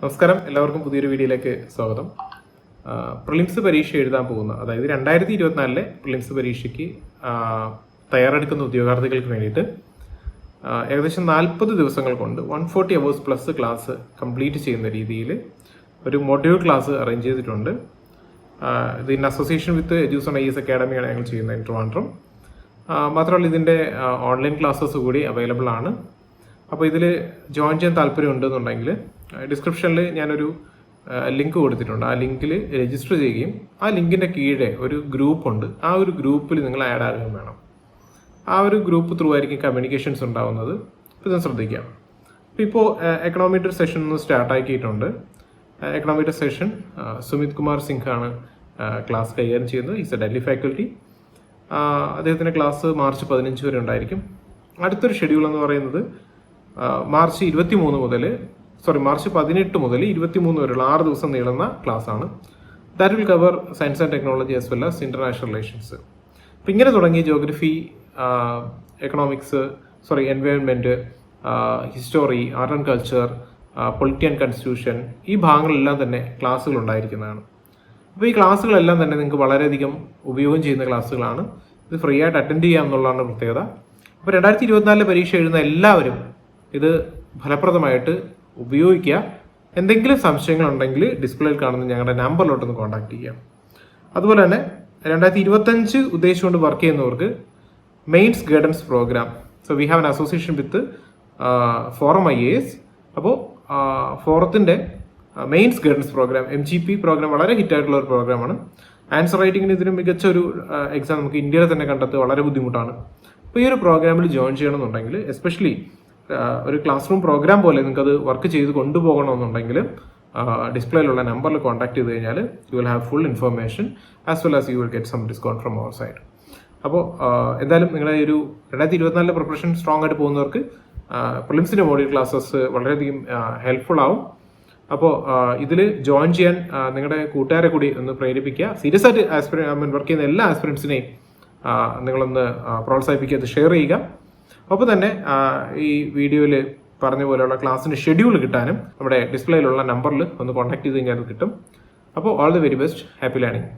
നമസ്കാരം, എല്ലാവർക്കും പുതിയൊരു വീഡിയോയിലേക്ക് സ്വാഗതം. പ്രിലിംസ് പരീക്ഷ എഴുതാൻ പോകുന്ന, അതായത് 2024 പ്രിലിംസ് പരീക്ഷയ്ക്ക് തയ്യാറെടുക്കുന്ന ഉദ്യോഗാർത്ഥികൾക്ക് വേണ്ടിയിട്ട് ഏകദേശം 40 ദിവസങ്ങൾ കൊണ്ട് 140 അവേഴ്സ് പ്ലസ് ക്ലാസ് കംപ്ലീറ്റ് ചെയ്യുന്ന രീതിയിൽ ഒരു മൊഡ്യൂൾ ക്ലാസ് അറേഞ്ച് ചെയ്തിട്ടുണ്ട്. ഇത് ഇൻ അസോസിയേഷൻ വിത്ത് എഡ്യൂസൺ IAS അക്കാഡമിയാണ് ഞങ്ങൾ ചെയ്യുന്നത് ട്രിവാൻഡ്രം. മാത്രമല്ല ഇതിൻ്റെ ഓൺലൈൻ ക്ലാസ്സസ് കൂടി അവൈലബിൾ ആണ്. അപ്പോൾ ഇതിൽ ജോയിൻ ചെയ്യാൻ താല്പര്യമുണ്ടെന്നുണ്ടെങ്കിൽ ഡിസ്ക്രിപ്ഷനിൽ ഞാനൊരു ലിങ്ക് കൊടുത്തിട്ടുണ്ട്. ആ ലിങ്കിൽ രജിസ്റ്റർ ചെയ്യുകയും ആ ലിങ്കിൻ്റെ കീഴെ ഒരു ഗ്രൂപ്പ് ഉണ്ട്. ആ ഒരു ഗ്രൂപ്പിൽ നിങ്ങൾ ആഡ് ആകുകയും വേണം. ആ ഒരു ഗ്രൂപ്പ് ത്രൂ ആയിരിക്കും കമ്മ്യൂണിക്കേഷൻസ് ഉണ്ടാവുന്നത്. ഇത് ശ്രദ്ധിക്കാം. ഇപ്പോൾ എക്കണോമീറ്റർ സെഷൻ ഒന്ന് സ്റ്റാർട്ടാക്കിയിട്ടുണ്ട്. എക്കണോമീറ്റർ സെഷൻ സുമിത് കുമാർ സിംഗ് ആണ് ക്ലാസ് കൈകാര്യം ചെയ്യുന്നത്. Is A Delhi faculty. അദ്ദേഹത്തിൻ്റെ ക്ലാസ് മാർച്ച് 15 വരെ ഉണ്ടായിരിക്കും. അടുത്തൊരു ഷെഡ്യൂൾ എന്ന് പറയുന്നത് മാർച്ച് 18 മുതൽ 23 വരെയുള്ള 6 ദിവസം നീളുന്ന ക്ലാസ്സാണ്. That will cover science and technology as well as international relations. അപ്പം ഇങ്ങനെ തുടങ്ങി geography, economics, environment, history, art and culture, polity and constitution, ഈ ഭാഗങ്ങളെല്ലാം തന്നെ ക്ലാസ്സുകൾ ഉണ്ടായിരിക്കുന്നതാണ്. അപ്പോൾ ഈ ക്ലാസ്സുകളെല്ലാം തന്നെ നിങ്ങൾക്ക് വളരെയധികം ഉപയോഗം ചെയ്യുന്ന ക്ലാസ്സുകളാണ്. ഇത് ഫ്രീ ആയിട്ട് അറ്റൻഡ് ചെയ്യാം എന്നുള്ളതാണ് പ്രത്യേകത. അപ്പോൾ 2024 പരീക്ഷ എഴുതുന്ന എല്ലാവരും ഇത് ഫലപ്രദമായിട്ട് ഉപയോഗിക്കുക. എന്തെങ്കിലും സംശയങ്ങളുണ്ടെങ്കിൽ ഡിസ്പ്ലേയിൽ കാണുന്ന ഞങ്ങളുടെ നമ്പറിലോട്ടൊന്ന് കോൺടാക്ട് ചെയ്യാം. അതുപോലെ തന്നെ 2025 ഉദ്ദേശിച്ചുകൊണ്ട് വർക്ക് ചെയ്യുന്നവർക്ക് mains guidance programme, we have an association with forum IAS. അപ്പോൾ ഫോറത്തിൻ്റെ mains guidance programme MGP programme വളരെ ഹിറ്റായിട്ടുള്ള ഒരു പ്രോഗ്രാമാണ്. ആൻസർ റൈറ്റിങ്ങിന് ഇതിന് മികച്ച ഒരു എക്സാം നമുക്ക് ഇന്ത്യയിൽ തന്നെ കണ്ടെത്തുക വളരെ ബുദ്ധിമുട്ടാണ്. അപ്പോൾ ഈ ഒരു പ്രോഗ്രാമിൽ ജോയിൻ ചെയ്യണമെന്നുണ്ടെങ്കിൽ, എസ്പെഷ്യലി ഒരു ക്ലാസ് റൂം പ്രോഗ്രാം പോലെ നിങ്ങൾക്കത് വർക്ക് ചെയ്ത് കൊണ്ടുപോകണമെന്നുണ്ടെങ്കിൽ ഡിസ്പ്ലേയിലുള്ള നമ്പറിൽ കോൺടാക്ട് ചെയ്ത് കഴിഞ്ഞാൽ you will have full information as well as you will get some discount from our side. അപ്പോൾ എന്തായാലും നിങ്ങളെ ഒരു 2024 പ്രിപ്പറേഷൻ സ്ട്രോങ് ആയിട്ട് പോകുന്നവർക്ക് പ്രിലിംസിൻ്റെ മോഡ്യൂൾ ക്ലാസ്സസ് വളരെയധികം ഹെൽപ്ഫുൾ ആവും. അപ്പോൾ ഇതിൽ ജോയിൻ ചെയ്യാൻ നിങ്ങളുടെ കൂട്ടുകാരെ കൂടി ഒന്ന് പ്രേരിപ്പിക്കുക. സീരിയസ് ആയിട്ട് വർക്ക് ചെയ്യുന്ന എല്ലാ ആസ്പിറൻസിനെയും നിങ്ങളൊന്ന് പ്രോത്സാഹിപ്പിക്കുക, അത് ഷെയർ ചെയ്യുക. അപ്പോൾ തന്നെ ഈ വീഡിയോയിൽ പറഞ്ഞ പോലെയുള്ള ക്ലാസ്സിൻ്റെ ഷെഡ്യൂൾ കിട്ടാനും നമ്മുടെ ഡിസ്പ്ലേയിലുള്ള നമ്പറിൽ ഒന്ന് കോൺടാക്ട് ചെയ്ത് കഴിഞ്ഞാൽ അത് കിട്ടും. അപ്പോൾ all the very best, happy learning.